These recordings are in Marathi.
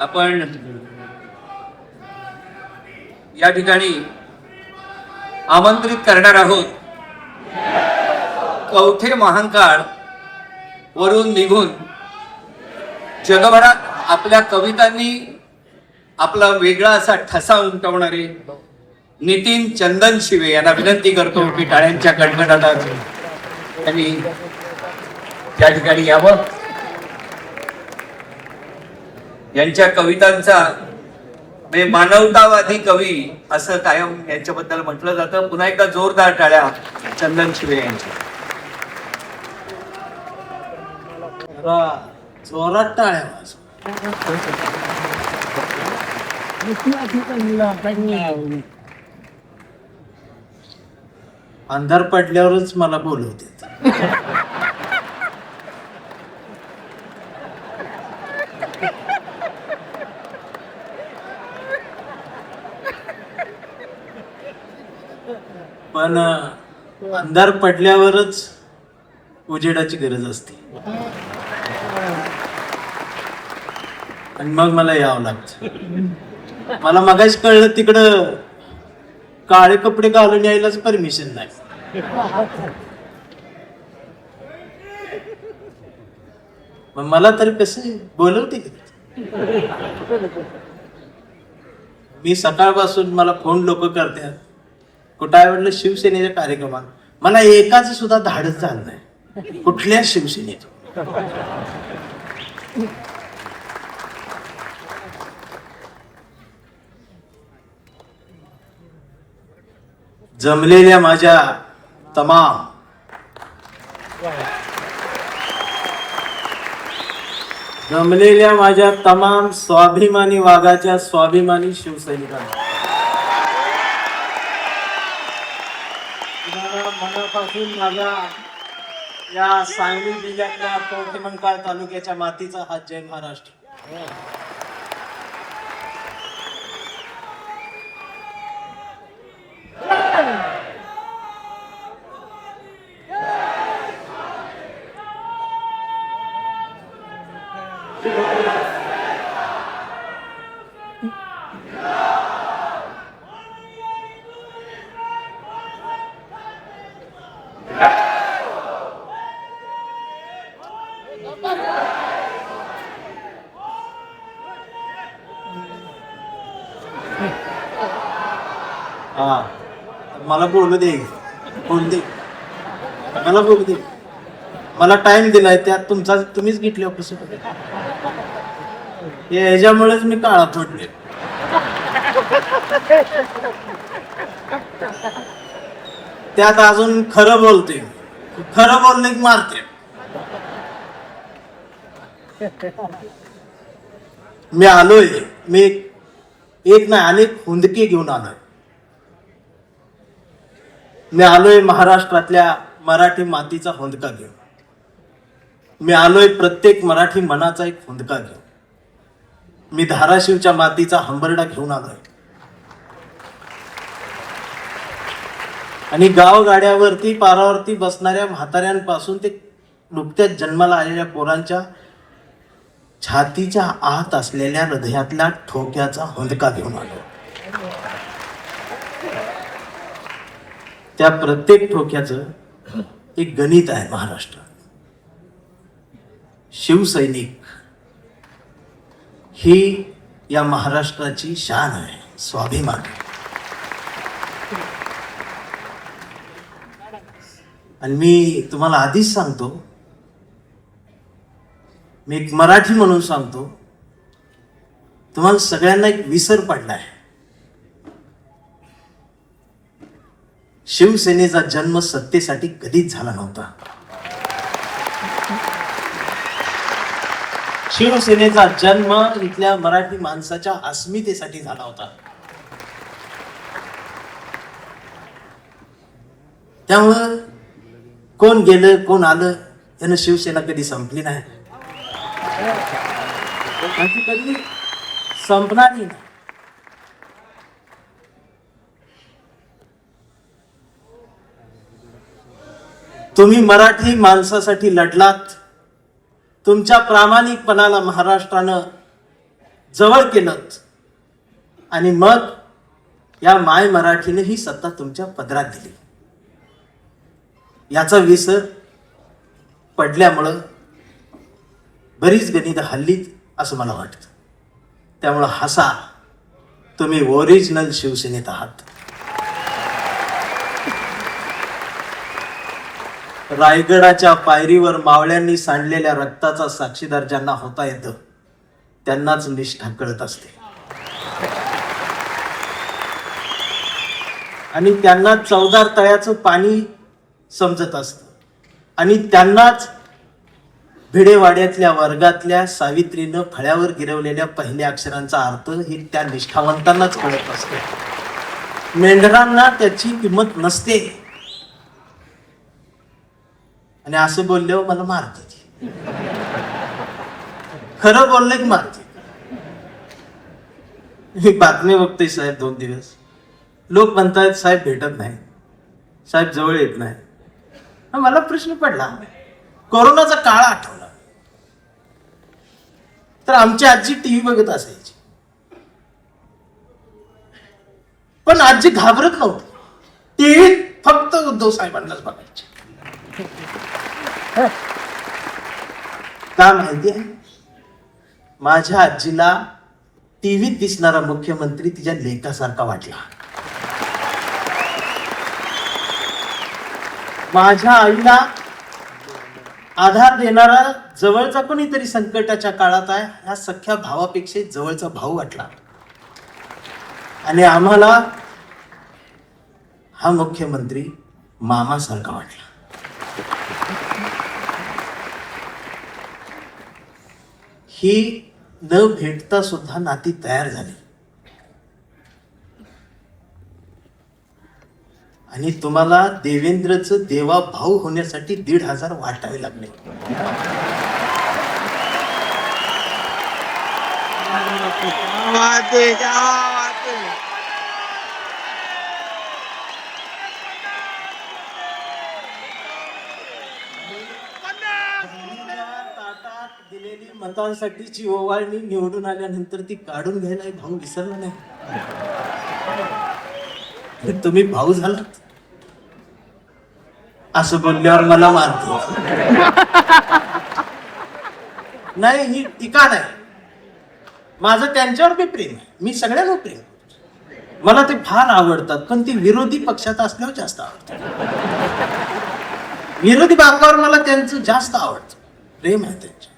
आपण या ठिकाणी आमंत्रित करणार आहोत कवठे महांकाळ वरून निघून जगभरात आपल्या कवितांनी आपला वेगळा असा ठसा उमटवणारे नितीन चंदन शिवे यांना विनंती करतो की टाळ्यांच्या कडकडाटात त्यांनी या ठिकाणी यावं. यांच्या कवितांचा मानवतावादी कवी असं कायम यांच्याबद्दल म्हटलं जातं. पुन्हा एकदा जोरदार टाळ्या चंदन शिवे यांच्या. जोरात टाळ्या. अंधार पडल्यावरच मला बोलवते. पण अंधार पडल्यावरच उजेडाची गरज असते आणि मग मला यावं लागतं. मला मगाच कळलं तिकडं काळे कपडे घालून यायलाच परमिशन नाही. मग मला तर कसं बोलवते की मी सकाळपासून मला फोन लोक करतात कुठं आहे म्हटलं शिवसेनेच्या कार्यक्रमात. मला एकाच सुद्धा धाडस झालं नाही कुठल्या शिवसेनेत. जमलेल्या माझ्या तमाम स्वाभिमानी वाघाच्या स्वाभिमानी शिवसैनिकांना मनापासून माझा या सांगली जिल्ह्यातल्या कवठे महांकाळ तालुक्याच्या मातीचा हात. जय महाराष्ट्र. हा मला बोलू दे. मला बोलू दे. मला टाइम दिलाय त्यात तुमचा तुम्हीच घेतले कसं ह्याच्यामुळेच मी काळा पडले. त्यात अजून खरं बोलते. खरं बोलले की मारते. मी आलोय. मी एक नाही अनेक हुंदके घेऊन आलोय. मी आलोय महाराष्ट्रातल्या मराठी मातीचा हुंदका घेऊन. मी आलोय प्रत्येक मराठी मनाचा एक हुंदका घेऊन. मी धाराशिवच्या मातीचा हंबरडा घेऊन आलोय. आणि गावगाड्यावरती पारावरती बसणाऱ्या म्हाताऱ्यांपासून ते नुकत्याच जन्माला आलेल्या पोरांच्या छातीच्या आत असलेल्या हृदयातल्या ठोक्याचा हुंदका घेऊन आलो. त्या प्रत्येक ठोक्याचं एक गणित आहे महाराष्ट्रात. शिवसैनिक ही या महाराष्ट्राची शान आहे, स्वाभिमान. आणि मी तुम्हाला आधीच सांगतो, मी एक मराठी म्हणून सांगतो, तुम्हाला सगळ्यांना एक विसर पडलाय. शिवसेनेचा जन्म सत्तेसाठी कधीच झाला नव्हता. शिवसेनेचा जन्म इथल्या मराठी माणसाच्या अस्मितेसाठी झाला होता. त्यामुळं कोण गेलं कोण आलं यानं शिवसेना कधी संपली नाही. कधी संपणार नाही. तुम्ही मराठी माणसासाठी लढलात. तुमच्या प्रामाणिकपणाला महाराष्ट्रानं जवळ केलं आणि मग या माय मराठीने ही सत्ता तुमच्या पदरात दिली. याचा विसर पडल्यामुळं बरीच गणित हल्लीत असं मला वाटतं. त्यामुळं हसा, तुम्ही ओरिजिनल शिवसेनेत आहात. रायगडाच्या पायरीवर मावळ्यांनी सांडलेल्या रक्ताचा साक्षीदार ज्यांना होता येतं त्यांनाच निष्ठा कळत असते आणि त्यांना चवदार तळ्याचं पाणी समजत असतं आणि त्यांनाच भिडेवाड्यातल्या वर्गातल्या सावित्रीनं फळ्यावर गिरवलेल्या पहिल्या अक्षरांचा अर्थ ही त्या निष्ठावंतांनाच कळत असते. मेंढरांना त्याची किंमत नसते. आणि असं बोलल्यावर मला मारते. खरं बोलले की मारते. मी बातमी बघतोय साहेब 2 दिवस. लोक म्हणतायत साहेब भेटत नाही, साहेब जवळ येत नाही. मला प्रश्न पडला, कोरोनाचा काळ आठवला तर आमची आजी टीव्ही बघत असायची, पण आजी घाबरत नव्हती. टीव्हीत फक्त उद्धव साहेबांनाच बघायची. का माहिती आहे? माझ्या आजीला टीव्हीत दिसणारा मुख्यमंत्री तिच्या लेकासारखा वाटला. माझ्या आईला आधार देणारा जवळचा कोणीतरी संकटाच्या काळात आहे ह्या सख्या भावापेक्षा जवळचा भाऊ वाटला. आणि आम्हाला हा मुख्यमंत्री मामासारखा वाटला. ही न भेटता सुद्धा नाती तयार झाली आणि तुम्हाला देवेंद्रचं देवा भाऊ होण्यासाठी 1,500 वाटावे लागले. दिलेली मतांसाठीची ओवाळणी निवडून आल्यानंतर ती काढून घ्यायला भाऊ विसरला नाही. तुम्ही भाऊ झालात असं बोलल्यावर मला मारते. नाही, ही टीका नाही. माझं त्यांच्यावर बी प्रेम आहे. मी सगळ्यांना प्रेम करतो. मला ते फार आवडतात, पण ती विरोधी पक्षात असल्यावर जास्त आवडतात. विरोधी बांकावर मला त्यांचं जास्त आवडतं, प्रेम आहे त्यांच्या.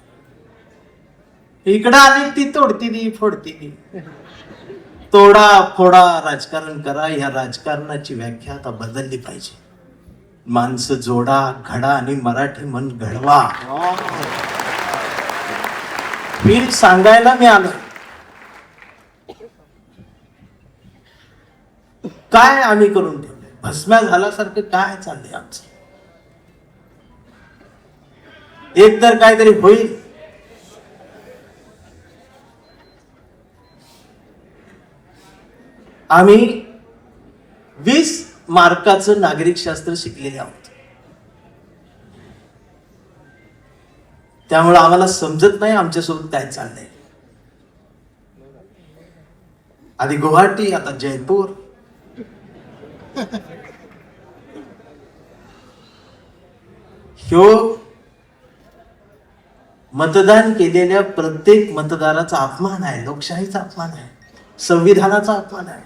इकडं आली ती तोडती फोडती. तोडा फोडा राजकारण करा. या राजकारणाची व्याख्या आता बदलली पाहिजे. माणसं जोडा, घडा आणि मराठी मन घडवा. मी सांगायला मी आलो. काय आम्ही करून ठेवलंय? भस्म्या झाल्यासारखं काय चाललंय आमचं? एक तर काहीतरी होईल. आम्ही 20 मार्काचं नागरिक शास्त्र शिकलेले आहोत. त्यामुळे आम्हाला समजत नाही आमच्यासोबत काय चाललंय. आधी गुवाहाटी, आता जयपूर. ह्यो मतदान केलेल्या प्रत्येक मतदाराचा अपमान आहे. लोकशाहीचा अपमान आहे. संविधानाचा अपमान आहे.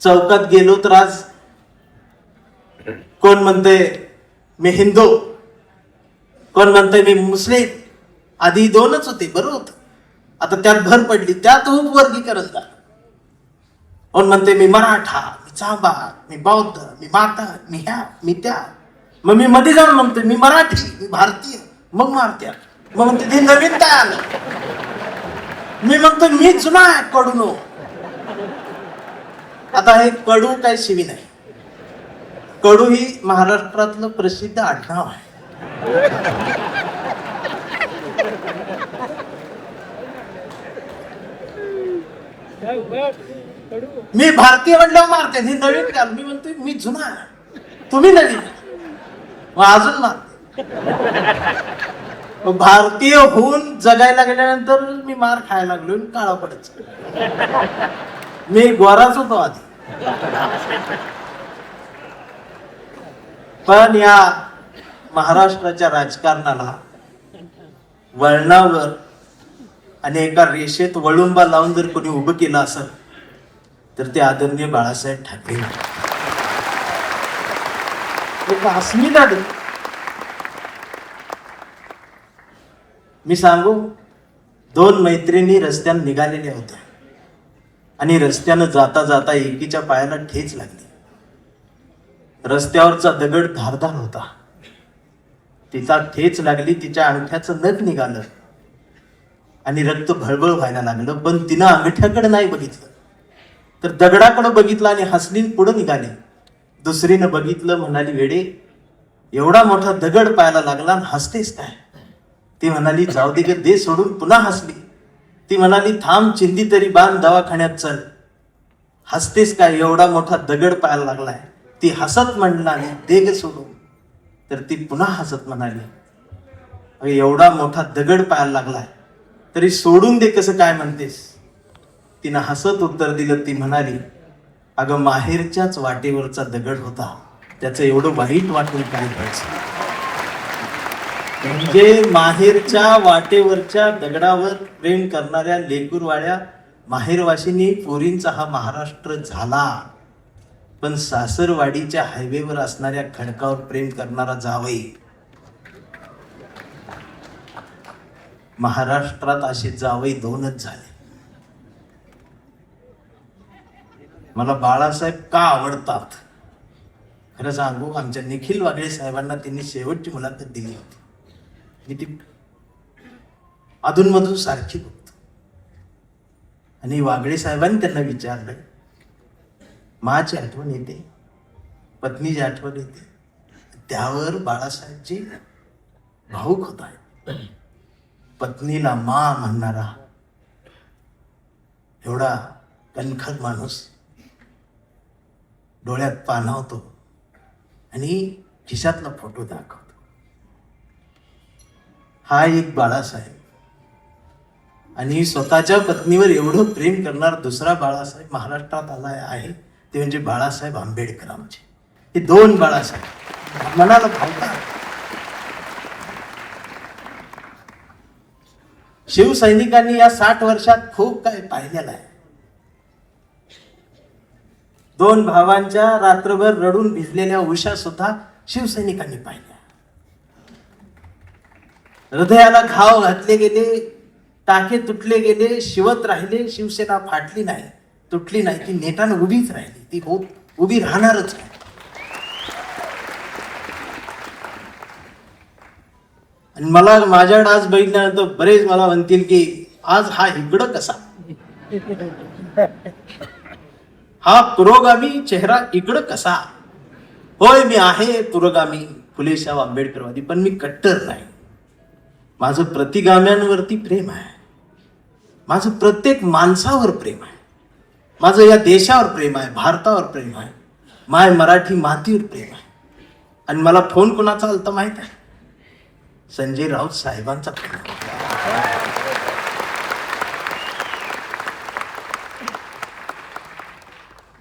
चौकात गेलो तर आज कोण म्हणते मी हिंदू, कोण म्हणते मी मुस्लिम. आधी 2च होते, बरं होत. आता त्यात भर पडली, त्यात वर्गीकरण झालं. कोण म्हणते मी मराठा, मी चांभार, मी बौद्ध, मी माता, मी ह्या, मी त्या. मग मी मध्ये जाऊन म्हणतोय मी मराठी, मी भारतीय. मग मारत्या. मग म्हणते ते नवीन काय आलं. मी म्हणतो मी जुना आहे, कडूनो. आता हे कडू काय शिवी नाही. कडू ही महाराष्ट्रातलं प्रसिद्ध आडनाव आहे. मी भारतीय म्हणल्यावर मारते. हे नवीन काल. मी म्हणतोय मी जुना आहे, तुम्ही नवीन. मग अजून ना भारतीय होऊन जगायला गेल्यानंतर मी मार खायला लागलो आणि काळा पडत मी गोराच होतो आधी. पण या महाराष्ट्राच्या राजकारणाला वळणावर आणि एका रेषेत वळुंबा लावून जर कोणी उभं केलं असेल तर ते आदरणीय बाळासाहेब ठाकरे. एक अस्मिता दे. मी सांगू, 2 मैत्रिणी रस्त्याने निघालेल्या होत्या आणि रस्त्यानं जाता जाता एकीच्या पायाला ठेच लागली. रस्त्यावरचा दगड धारदार होता. तिचा ठेच लागली, तिच्या अंगठ्याचं नख निघालं आणि रक्त भळभळ व्हायला लागलं. पण तिनं अंगठ्याकडे नाही बघितलं, तर दगडाकडे बघितलं आणि हसली पुढे निघाली. दुसरीनं बघितलं, म्हणाली, वेडे, एवढा मोठा दगड पायाला लागला आणि हसतेस काय? ती म्हणाली, जाऊ दे ग, दे सोडून. पुन्हा हसली. ती म्हणाली, थांब, चिंदी तरी बांध, दवाखान्यात चल. हसतेस काय? एवढा मोठा दगड पायाला लागलाय. ती हसत म्हणाली, दे ग सोडून. तर ती पुन्हा हसत म्हणाली, एवढा मोठा दगड पायाला लागलाय तरी सोडून दे कसं काय म्हणतेस? तिनं हसत उत्तर दिलं. ती म्हणाली, अगं, माहेरच्याच वाटेवरचा दगड होता, त्याचं एवढं वाईट वाटून काय करायचं? म्हणजे माहेरच्या वाटेवरच्या दगडावर प्रेम करणाऱ्या लेकूरवाड्या माहेरवाशींनी पोरींचा हा महाराष्ट्र झाला. पण सासरवाडीच्या हायवेवर असणाऱ्या खडकावर प्रेम करणारा जावई. महाराष्ट्रात असे जावई 2च झाले. मला बाळासाहेब का आवडतात खरं सांगू, आमच्या निखिल वागळे साहेबांना त्यांनी शेवटची मुलाखत दिली होती. मी ती अधूनमधून सारखी बघतो. आणि वागळे साहेबांनी त्यांना विचारलं, माची आठवण येते, पत्नीची आठवण येते? त्यावर बाळासाहेबजी भाऊक होत आहेत. पत्नीला मा म्हणणारा एवढा कणखर माणूस डोळ्यात पाणावतो आणि खिशातला फोटो दाखवतो. हा एक बाळासाहेब. आणि स्वतःच्या पत्नीवर एवढं प्रेम करणारा दुसरा बाळासाहेब महाराष्ट्रात आला आहे, ते म्हणजे बाळासाहेब आंबेडकर. आमचे हे 2 बाळासाहेब मनाला भावतात. शिवसैनिकांनी या 60 वर्षात खूप काय पाहिलेलं आहे. 2 भावांच्या रात्रभर रडून भिजलेल्या उषा सुद्धा शिवसैनिकांनी पाहिल्या. हृदयाला घाव घातले गेले, टाके तुटले गेले, शिवत राहिले. शिवसेना फाटली नाही, तुटली नाही, ती नेटानं उभीच राहिली. ती उभी राहणारच आहे. आणि मला माझ्याकडे आज बघितल्यानंतर बरेच मला म्हणतील की आज हा इकडं कसा, हा पुरोगामी चेहरा इकडं कसा? होय, मी आहे पुरोगामी, फुलेशाह आंबेडकरवादी, पण मी कट्टर नाही. माझं प्रतिगाम्यांवरती प्रेम आहे. माझं प्रत्येक माणसावर प्रेम आहे. माझं या देशावर प्रेम आहे, भारतावर प्रेम आहे, माय मराठी मातीवर प्रेम आहे. आणि मला फोन कोणाचा आलता माहित आहे? संजय राऊत साहेबांचा फोन.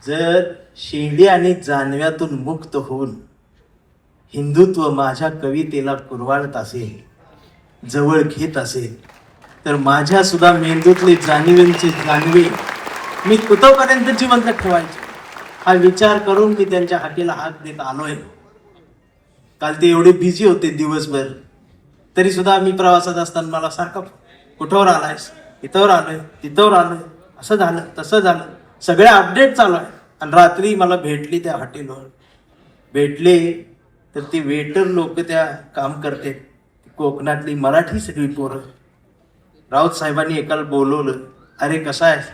जर शिंदे आणि जानव्यातून मुक्त होऊन हिंदुत्व माझ्या कवितेला कुरवाळत असेल, जवळ घेत असेल, तर माझ्या सुद्धा मेंदूतले जाणीवेंचे जानवे मी कुठपर्यंत जिवंत ठेवायचे हा विचार करून मी त्यांच्या हाकेला हात देत आलोय. काल ते एवढे बिझी होते दिवसभर, तरी सुद्धा मी प्रवासात असताना मला सारखा, कुठवर आलायस, इथवर आलोय, तिथवर आलोय, असं झालं, तसं झालं, सगळे अपडेट चालू आहे. आणि रात्री मला भेटली त्या हॉटेलवर. भेटले तर ती वेटर लोक त्या काम करते, कोकणातली मराठी सगळी पोरं. राऊत साहेबांनी एकाला बोलवलं, अरे कसा आहे,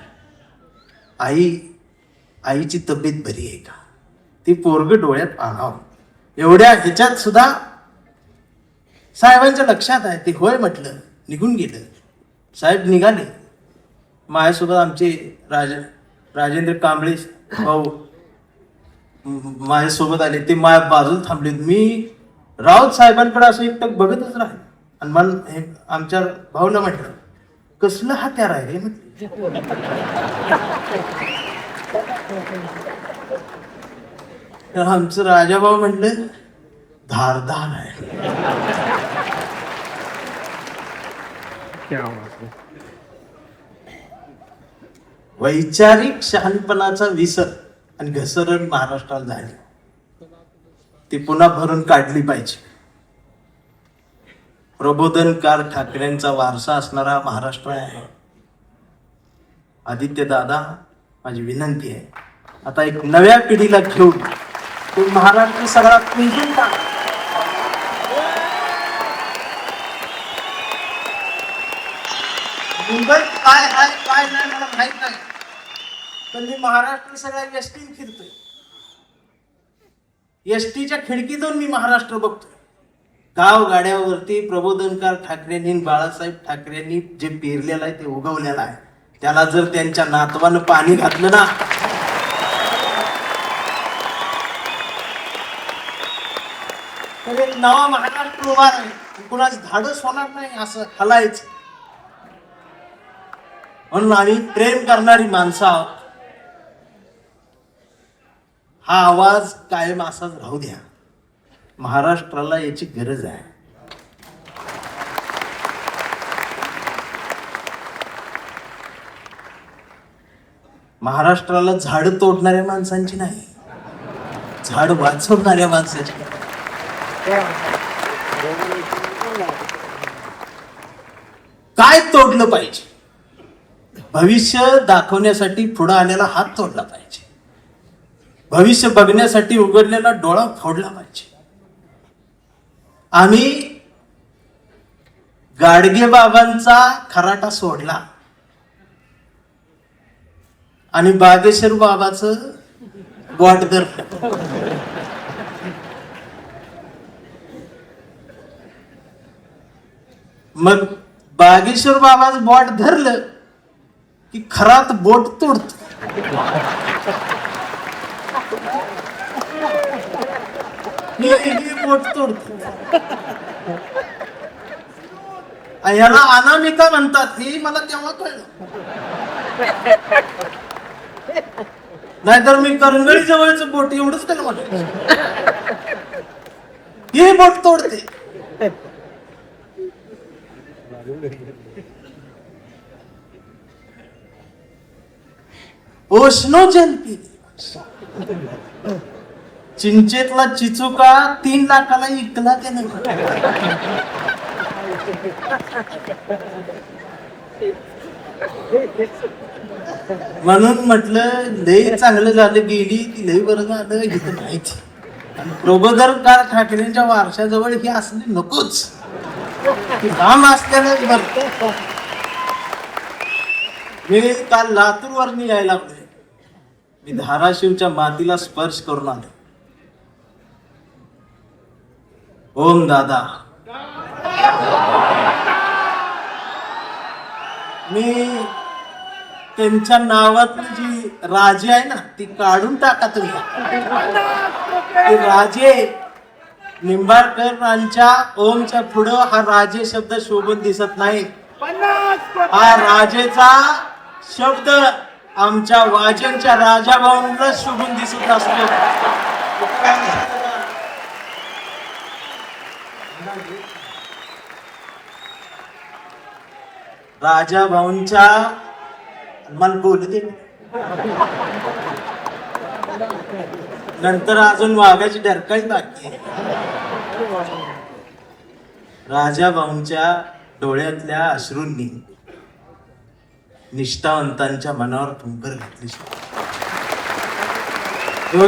आईची तब्येत बरी आहे का? ती पोरग डोळ्यात पाहावं. एवढ्या ह्याच्यात सुद्धा साहेबांच्या लक्षात आहे. ते होय म्हटलं, निघून गेलं. साहेब निघाले. माझ्यासोबत आमचे राजेंद्र कांबळे भाऊ माझ्यासोबत आले. ते माझ्या बाजूला थांबले. मी राऊत साहेबांकडे असं एकटक बघतच राहील आणि मन हे आमच्या भाऊला म्हटलं, कसलं हत्यार आहे रे म्हटलं. तर आमचं राजाभाऊ म्हटलं, धारदार आहे. वैचारिक शहाणपणाचा विसर आणि घसरण महाराष्ट्रात झाली, ती पुन्हा भरून काढली पाहिजे. प्रबोधनकार ठाकरेंचा वारसा असणारा महाराष्ट्र आहे. आदित्य दादा, माझी विनंती आहे, आता एक नव्या पिढीला घेऊन तो महाराष्ट्र सगळा पिंजून टाका. मुंबईत काय आहे काय नाही मला माहित नाही, पण मी महाराष्ट्र सगळ्या एसटीन फिरतोय. एसटीच्या खिडकीतून मी महाराष्ट्र बघतोय. गाव गाड्यावरती प्रबोधनकार ठाकरेंनी, बाळासाहेब ठाकरेंनी जे पेरलेलं आहे ते उगवलेलं आहे. त्याला जर त्यांच्या नातवानं पाणी घातलं ना, तर एक नवा महाराष्ट्र उभा आहे. कुणाच धाडस होणार नाही असं हलायचं. म्हणून आम्ही प्रेम करणारी माणसं आहोत. हा आवाज कायम असाच राहू द्या. महाराष्ट्राला याची गरज आहे. महाराष्ट्राला झाड तोडणाऱ्या माणसांची नाही, झाड वाचवणाऱ्या माणसाची. काय तोडलं पाहिजे? भविष्य दाखवण्यासाठी पुढे आलेला हात तोडला पाहिजे. भविष्य बघण्यासाठी उघडलेला डोळा फोडला पाहिजे. आम्ही गाडगे बाबांचा खराटा सोडला आणि बागेश्वर बाबाचं बोट धरलं. मग बागेश्वर बाबाचं बोट धरलं की खरात बोट तोडतो. बोट तोडतो. याला अनामिका म्हणतात हे मला तेव्हा कळलं. नाहीतर मी करंगळी जवळच बोट एवढंच त्याला म्हटलं, हे बोट तोडते. ओशनो जलपी चिंचेतला चिचुका 3 लाखाला इकला त्याने. म्हणून म्हटलं लय चांगलं झालं गेली ती, लय बरं झालं इथं नाहीच. आणि प्रबोधनकार ठाकरेंच्या वारशाजवळ ही असली नकोच. काम असल्यानं बरं. मी काल लातूर वर यायला लागलोय. मी धाराशिवच्या मातीला स्पर्श करून आलो. ओम दादा, मी त्यांच्या नावातली जी राजे आहे ना ती काढून टाका तुम्ही. ते राजे निंबाळकरांच्या ओमच्या पुढं हा राजे शब्द शोभून दिसत नाही. हा राजेचा शब्द आमच्या वाजेंच्या राजाभाऊंना शोभून दिसत असतो. राजाभाऊंच्या मन बोलते नंतर अजून वाघाची डरकाळी बाकी आहे. राजाभाऊंच्या डोळ्यातल्या अश्रूंनी निष्ठावंतांच्या मनावर फुंकर घातली.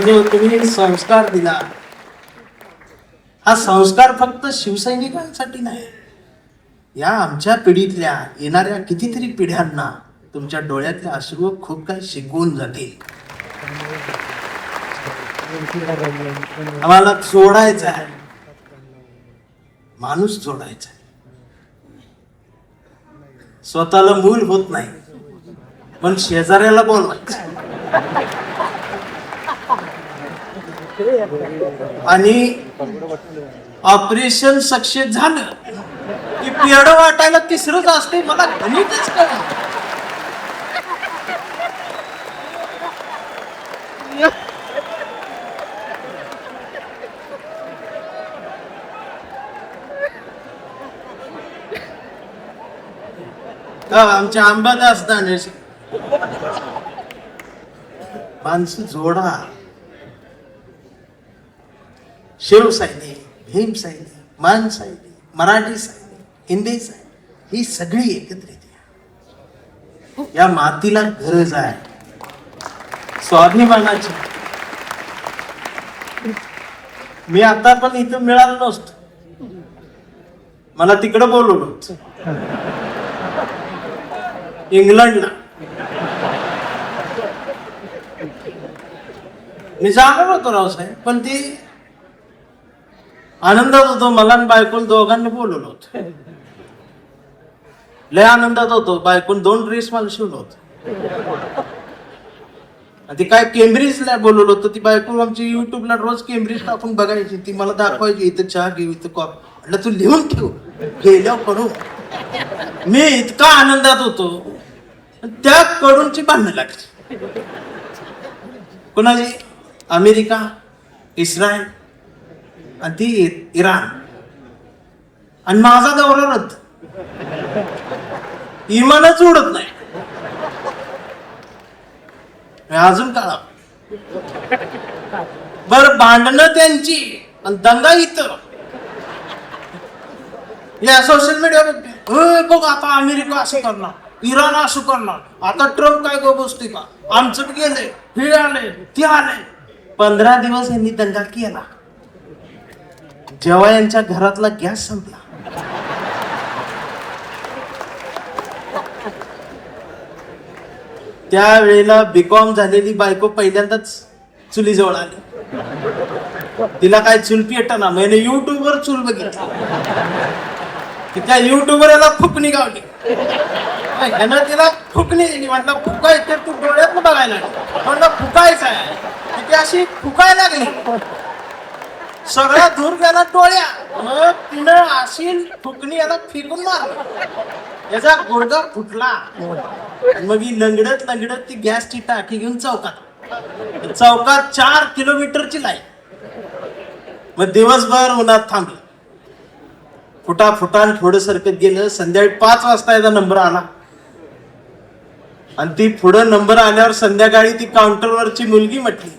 जो तुम्ही संस्कार दिला, हा संस्कार फक्त शिवसैनिकांसाठी नाही, या आमच्या पिढीतल्या येणाऱ्या कितीतरी पिढ्यांना तुमच्या डोळ्यातले अश्रू खूप काही शिकवून जातील. आम्हाला जोडायचं आहे, माणूस जोडायचा आहे. स्वतःला मूल होत नाही पण शेजाऱ्याला बोलवायचं. आणि ऑपरेशन सक्सेस झालं की पेड वाटायला तिसरंच असते. मला गणितच कळलं. आमच्या अंबादास दाने माणसं जोडा. शिवसैनिक, भीम सैनिक, मान सैनिक, मराठी सैनिक, हिंदी सैनिक ही सगळी एकत्रित आहे. या मातीला गरज आहे स्वाभिमानाची. मी आता पण इथं मिळालो नसतो. मला तिकडं बोलवलं होतं इंग्लंडला. मी जाणार होतो रावसाहेब, पण ती आनंदात होतो. मला आणि बायकोला दोघांनी बोलवलं होतं. लय आनंदात होतो. बायकोन 2 ड्रेस मला शिवलं होतं. ती काय केम्ब्रिजला बोलवलं होतं. ती बायको आमची युट्यूबला रोज केम्ब्रिज टाकून बघायची. ती मला दाखवायची, इथं चहा घेऊ, इथं कॉफी. म्हटलं तू लिहून ठेव, गेल्यावर करू. मी इतका आनंदात होतो, त्या कडूनची भांडणं लागली. कोणाची? अमेरिका, इस्रायल आणि ती इराण. आणि माझा दौरा रद्द. इमानच उडत नाही. अजून काळा बर भांडणं त्यांची आणि दंगा इथं. या सोशल मीडियावर बघ आता अमेरिका असं करणार, इराण असं करणार, आता ट्रम्प काय गो बसते का, आमचं गेले, हे आले, ते आले. 15 दिवस यांनी दंगा केला. जेव्हा यांच्या घरातला गॅस संपला, त्यावेळेला बीकॉम झालेली बायको पहिल्यांदाच चुलीजवळ आली. तिला काय चूल पेटना. मैंने युट्यूबवर चूल बघितली. त्या युट्यूबवर याला फुकणी गावली. ह्यानं तिला फुकणी दिली. म्हटलं फुकायचं तू डोळ्यात बघायला. म्हटलं फुकायचं आहे. ती अशी फुकायला लागली. सगळा धूर गेला डोळ्या. मग तिनं अशी फुकणी याला फिरून मारली. याचा गुडघा फुटला. मग ही लंगडत लंगडत ती गॅसची टाकी घेऊन चौकात 4 किलोमीटरची लाईन. मग दिवसभर उन्हात थांबलं. फुटाफुटान थोडं सरकत गेलं. संध्याकाळी 5 वाजता याचा नंबर आला. आणि ती पुढं नंबर आल्यावर संध्याकाळी ती काउंटरवरची मुलगी म्हटली,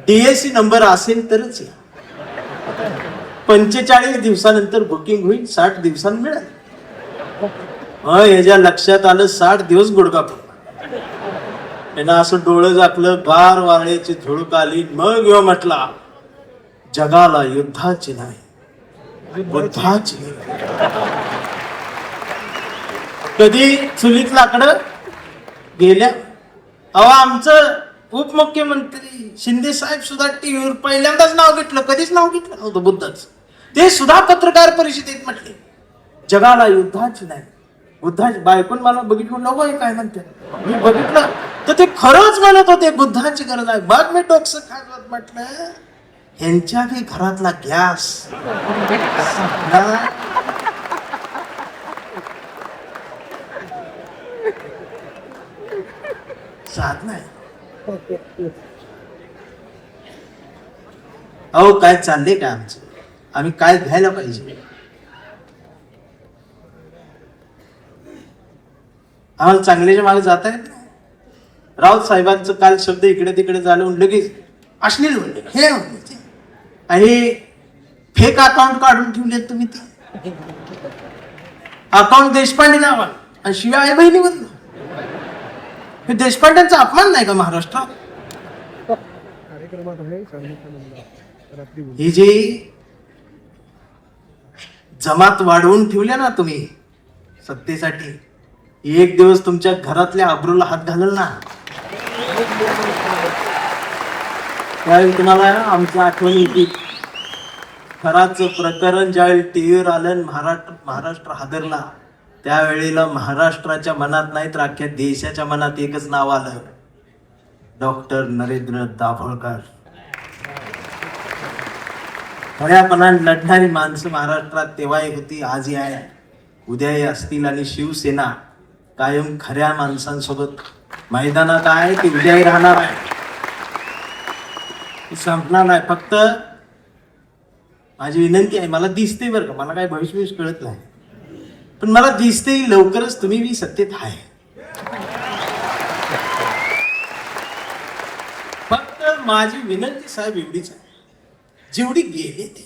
DAC नंबर असेल तरच या. 45 दिवसानंतर बुकिंग होईल, 60 दिवसांनी मिळेल. याच्या लक्षात आलं 60 दिवस गुडघा पडला. त्यानं असं डोळं झाकलं. गार वाऱ्याची झुळूक आली. मग यो म्हटला, जगाला युद्धाची नाही, बुद्धाची. कधी चुलीत लाकडं गेल्या. अहो आमचं उपमुख्यमंत्री शिंदे साहेब सुद्धा टीव्हीवर पहिल्यांदाच नाव घेतलं. कधीच नाव घेतलं नव्हतं बुद्धाचं. ते सुद्धा पत्रकार परिषदेत म्हटले, जगाला युद्धाची नाही, बुद्धाची. बायकोन मला बघितलं, नको काय म्हणते. मी बघितलं तर ते खरंच म्हणत होते बुद्धाची गरज आहे. मग मी डोकसं खात म्हटलं, ह्यांच्या काही घरातला गॅस साध नाही. अहो काय चाललंय का आमचं? आम्ही काय घ्यायला पाहिजे? आम्हाला चांगल्याच्या मागे जात आहेत. राऊत साहेबांचं काल शब्द इकडे तिकडे झालं, लगेच अश्लील म्हणले, हे म्हणले. आणि फेक अकाउंट काढून ठेवले तुम्ही. ते अकाउंट देशपांडे नावा आणि शिवाय बहिणी बदल. हे देशपांड्यांचा अपमान नाही का महाराष्ट्रात? ही जी जमात वाढवून ठेवल्या ना तुम्ही सत्तेसाठी, एक दिवस तुमच्या घरातल्या अब्रूला हात घालल ना. त्यावेळी तुम्हाला आमची आठवण येते. खराचं प्रकरण ज्यावेळी टीव्हीवर आलं, महाराष्ट्र हादरला. त्यावेळेला महाराष्ट्राच्या मनात नाही तर अख्ख्या देशाच्या मनात एकच नाव आलं, डॉक्टर नरेंद्र दाभोळकर. खऱ्यापणाने लढणारी माणसं महाराष्ट्रात तेव्हाही होती, आजही आहे, उद्याही असतील. आणि शिवसेना कायम खऱ्या माणसांसोबत मैदानात आहे, ती उद्याही राहणार आहे, ती संपणार नाही. फक्त माझी विनंती आहे, मला दिसते बरं का, मला काय भविष्य कळत नाही, पण मला दिसते लवकरच तुम्ही मी सत्तेत आहे. फक्त माझी विनंती साहेब एवढीच आहे, जेवढी गेले ते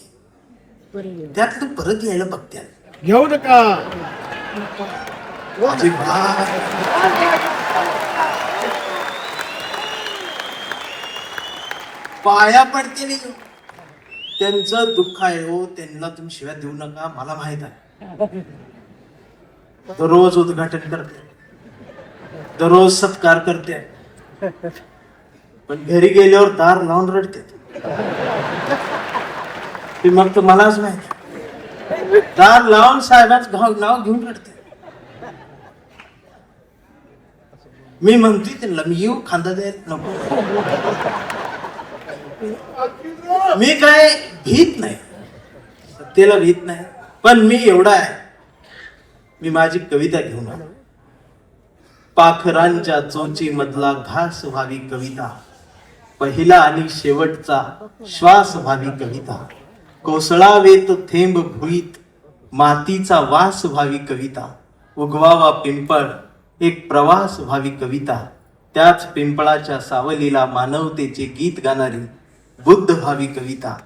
त्यातलं परत यायला बघत्या घेऊ नका. पाया पडते नाही, त्यांचं दुःख आहे हो, त्यांना तुम्ही शिव्या देऊ नका, मला माहित आहे. दररोज उद्घाटन करते, दररोज सत्कार करते, पण घरी गेल्यावर दार लावून रडते. ते मग तर मलाच माहिती, दार लावून साहेबांचं नाव घेऊन रडते. मी म्हणते त्यांना, मी येऊ खांदा द्यायला नको, मी काय भीत नाही, सत्तेला भीत नाही, पण मी एवढा आहे, मी माझी कविता घेऊन आलो. पाखरांच्या चोची मधला घास व्हावी कविता, पहिला आणि शेवटचा श्वास व्हावी कविता, कोसळावेत थेंब भुईत मातीचा वास व्हावी कविता, उगवावा पिंपळ एक प्रवास व्हावी कविता, त्याच पिंपळाच्या सावलीला मानवतेचे गीत गाणारी बुद्ध व्हावी कविता,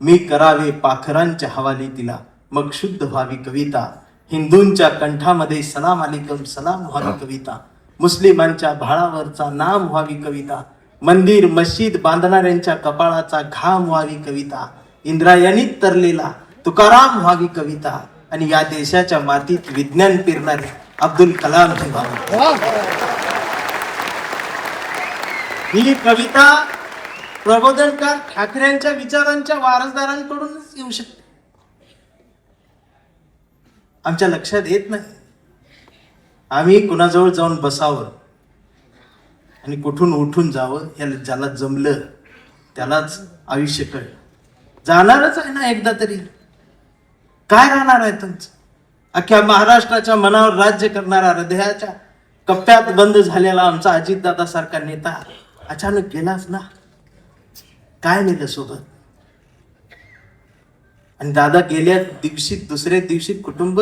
मी करावे पाखरांच्या हवाली तिला मग शुद्ध व्हावी कविता, हिंदूंच्या कंठामध्ये सलाम अलेकम सलाम व्हावी कविता, मुस्लिमांच्या भाळावरचा नाम व्हावी कविता, मंदिर मस्जिद बांधणाऱ्यांच्या कपाळाचा घाम व्हावी कविता, इंद्रायणीत तरलेला तुकाराम व्हावी कविता, आणि या देशाच्या मातीत विज्ञान पेरणारे अब्दुल कलाम ही व्हावी. ही कविता प्रबोधनकार ठाकरेंच्या विचारांच्या वारसदारांकडूनच येऊ शकते, आमच्या लक्षात येत नाही. आम्ही कुणाजवळ जाऊन बसावं आणि कुठून उठून जावं, याला ज्याला जमलं त्यालाच आयुष्य कळलं. जाणारच आहे ना एकदा तरी, काय राहणार आहे तुमचं? अख्ख्या महाराष्ट्राच्या मनावर राज्य करणारा, हृदयाच्या कप्प्यात बंद झालेला आमचा अजितदादा सारखा नेता अचानक गेलाच ना. काय नेलं सोबत? आणि दादा गेल्या दिवशी दुसऱ्या दिवशी कुटुंब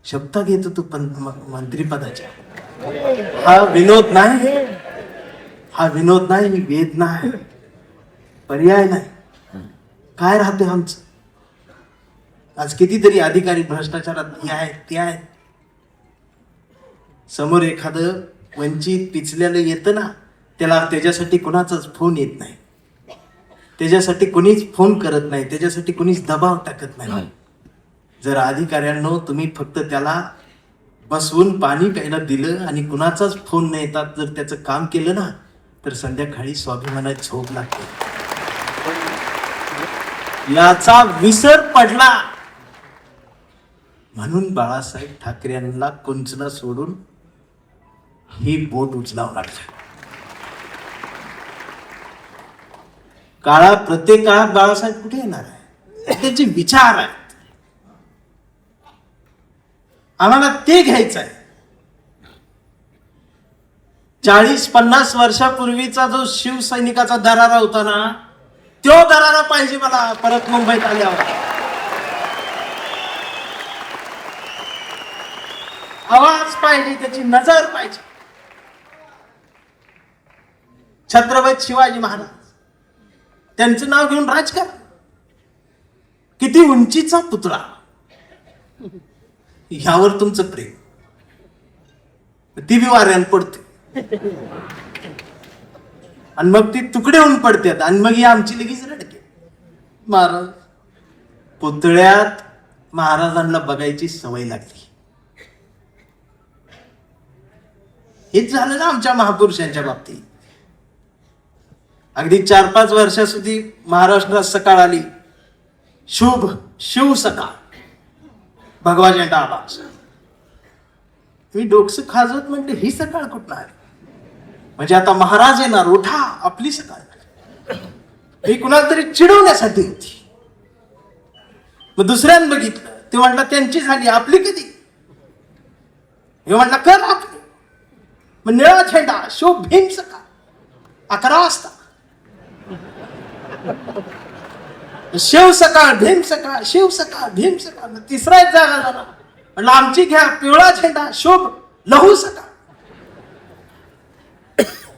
शपथ घेत होतो मंत्रिपदाच्या. हा विनोद नाही, हा विनोद नाही, ही वेदना आहे, पर्याय नाही. काय राहते आमचं? आज कितीतरी अधिकारी भ्रष्टाचारात हे आहेत ते आहेत. समोर एखादं वंचित पिचलेलं येतं ना, त्याला त्याच्यासाठी कुणाचाच फोन येत नाही, त्याच्यासाठी कोणीच फोन करत नाही, त्याच्यासाठी कोणीच दबाव टाकत नाही. जर अधिकाऱ्यांनो तुम्ही फक्त त्याला बसवून पाणी प्यायला दिलं आणि कुणाचाच फोन न येतात जर त्याचं काम केलं ना, तर संध्याकाळी स्वाभिमानात झोप लागते. याचा विसर पडला म्हणून बाळासाहेब ठाकरे यांना कुंचला सोडून ही बोट उचलावं लागलं. काळा प्रत्येक काळात बाळासाहेब कुठे येणार आहे? त्याचे विचार आहेत, आम्हाला ते घ्यायचं आहे. 40-50 वर्षापूर्वीचा जो शिवसैनिकाचा दरारा होता ना, तो दरारा पाहिजे मला परत मुंबईत आल्यावर. आवाज पाहिजे, त्याची नजर पाहिजे. छत्रपती शिवाजी महाराज, त्यांचं नाव घेऊन राजकारण, किती उंचीचा पुतळा, ह्यावर तुमचं प्रेम, ती बी वाऱ्यान पडते आणि मग ती तुकडे होऊन पडतात आणि मग ही आमची लगेच रडके. महाराज पुतळ्यात महाराजांना बघायची सवय लागली. हेच झालं ना आमच्या महापुरुषांच्या बाबतीत. अगदी 4-5 वर्षाસુધી महाराष्ट्रात सकाळ आली, शुभ शिव सकाळ, भगवा झेंडा आवाज. मी डोकसं खाजत म्हटलं, ही सकाळ कुठं आली? म्हणजे आता महाराज येणार, उठा, आपली सकाळ. ही कुणाला तरी चिडवण्यासाठी होती. मग दुसऱ्यानं बघितलं, ते म्हटलं त्यांची झाली, आपली कधी? हे म्हटलं कर आपली. मग निळा झेंडा शो भीम सका 11 वाजता, शिव सकाळ भीम सकाळ, शिव सकाळ भीम सकाळ. तिसरा एक जागा झाला, म्हणलं आमची घ्या पिवळा झेंडा शोभ लहू सकाळ.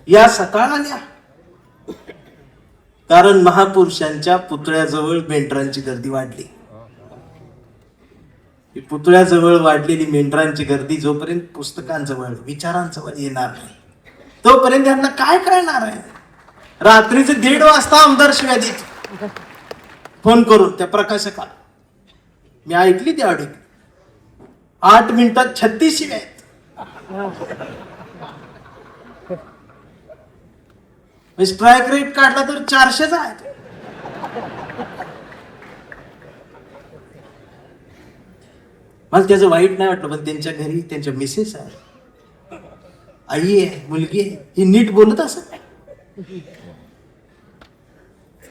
या सकाळ आल्या कारण महापुरुषांच्या पुतळ्याजवळ मेंढरांची गर्दी वाढली. पुतळ्याजवळ वाढलेली मेंढरांची गर्दी जोपर्यंत पुस्तकांजवळ विचारांजवळ येणार नाही तोपर्यंत यांना काय कळणार आहे. रात्रीचे 1:30 वाजता आमदार शिव्या देत फोन करून त्या प्रकाशकाला. मी ऐकली ती ऑडिओ. 8 मिनिटात 36 शिव्या आहेत. स्ट्राईक रेट काढला तर 400 आहेत. मला त्याचं वाईट नाही वाटलं, पण त्यांच्या घरी त्यांच्या मिसेस आहे, आई आहे, मुलगी आहे, ही नीट बोलत असत.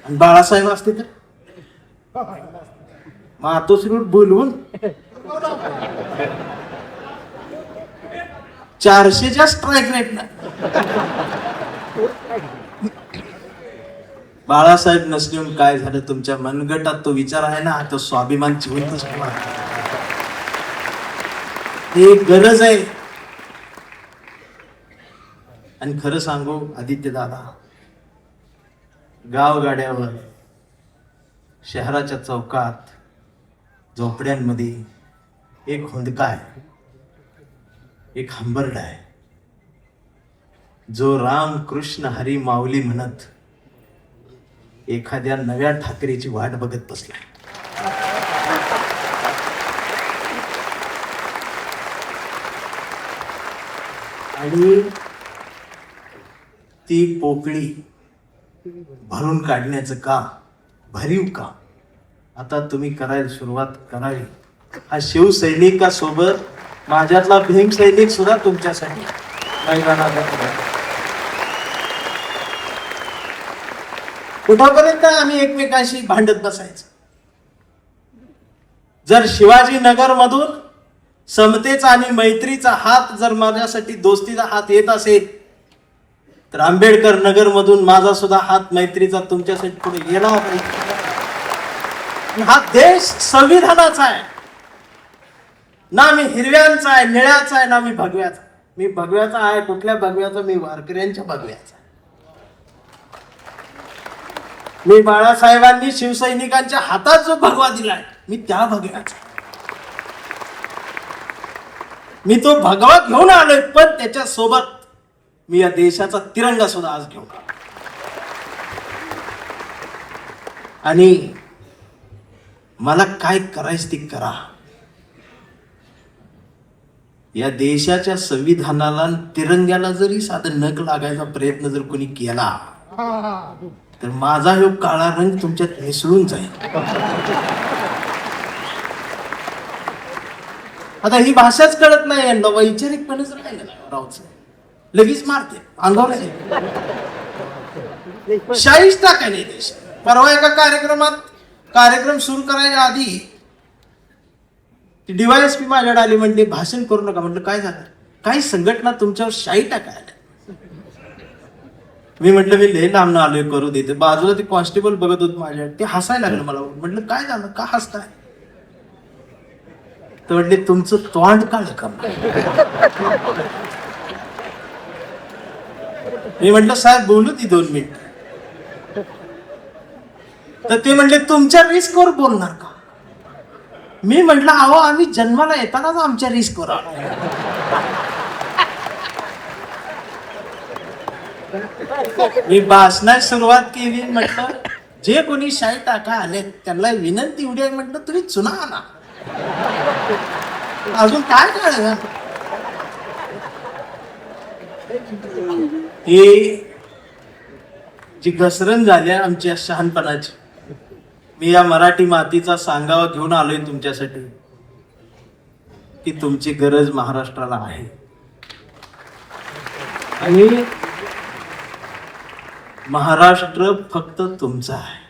आणि बाळासाहेब असते तर मातोश्रीवर बोलवून 400च्या स्ट्राईक रेट ना. बाळासाहेब नसल्यावर काय झालं, तुमच्या मनगटात तो विचार आहे ना, तो स्वाभिमान जिवंतच ठेवा. ही गरज आहे. आणि खरं सांगू आदित्य दादा, गावगाड्यावर, शहराच्या चौकात, झोपड्यांमध्ये एक हुंदका आहे, एक हंबरडा आहे, जो राम कृष्ण हरी माऊली म्हणत एखाद्या नव्या ठाकरेची वाट बघत बसला. आणि ती पोकळी भरून काढण्याचं काम, भरीव काम आता तुम्ही करायला सुरुवात करावी. हा शिवसैनिकासोबत माझ्यातला भीम सैनिक सुद्धा तुमच्यासाठी मैदानात. कुठपर्यंत आम्ही एकमेकांशी भांडत बसायचं? जर शिवाजीनगर मधून समतेचा आणि मैत्रीचा हात, जर माझ्यासाठी दोस्तीचा हात येत असेल, तर आंबेडकर नगर मधून माझा सुद्धा हात मैत्रीचा तुमच्यासाठी पुढे गेला पाहिजे. हा देश संविधानाचा आहे ना, मी हिरव्यांचा आहे, निळ्याचा आहे ना, मी भगव्याचा. मी भगव्याचा आहे. कुठल्या भगव्याचा? मी वारकऱ्यांच्या भगव्याचा. मी बाळासाहेबांनी शिवसैनिकांच्या हातात जो भगवा दिलाय, मी त्या भगव्याचा. मी तो भगवा घेऊन आलोय, पण त्याच्या सोबत मी या देशाचा तिरंगा सुद्धा आज घेऊन आलो. आणि मला काय करायचं ते करा. या देशाच्या संविधानाला, तिरंग्याला जरी साधं नख लागायचा प्रयत्न जर कोणी केला, तर माझा हा काळा रंग तुमच्यात मिसळून जाईल. आता ही भाषाच कळत नाही यांना, वैचारिकपणेच राहिलं रावचं. लगेच मारते अंगावर. शाहीच टाकायला देश. परवा एका कार्यक्रम सुरू करायच्या आधी DYSP माझ्याकडे आली, म्हणली भाषण करू नका. म्हटलं काय झालं? काही संघटना तुमच्यावर शाही टाकायला. मी म्हटलं मी लय लांब आलोय, करू देते. बाजूला ते कॉन्स्टेबल बघत होत माझ्या, ते हसायला लागलं मला. म्हटलं काय झालं, का हसताय? तर म्हटले तुमचं तोंड काळ का? मी म्हटलं साहेब बोलू ती 2 मिनिट. तर ते म्हटले तुमच्या रिस्कवर बोलणार का? मी म्हटलं अहो आम्ही जन्माला येतानाच आमच्या रिस्कवर आलो. मी भाषणाची सुरुवात केली. म्हटलं जे कोणी शाही टाका आले त्यांना विनंती एवढी आहे, म्हटलं तुम्ही चुना आणा. अजून काय कळलं? ही जी घसरण झाली आमच्या शहाणपणाची, मी या मराठी मातीचा सांगावा घेऊन आलोय तुमच्यासाठी की तुमची गरज महाराष्ट्राला आहे. आणि महाराष्ट्र फक्त तुमचा आहे.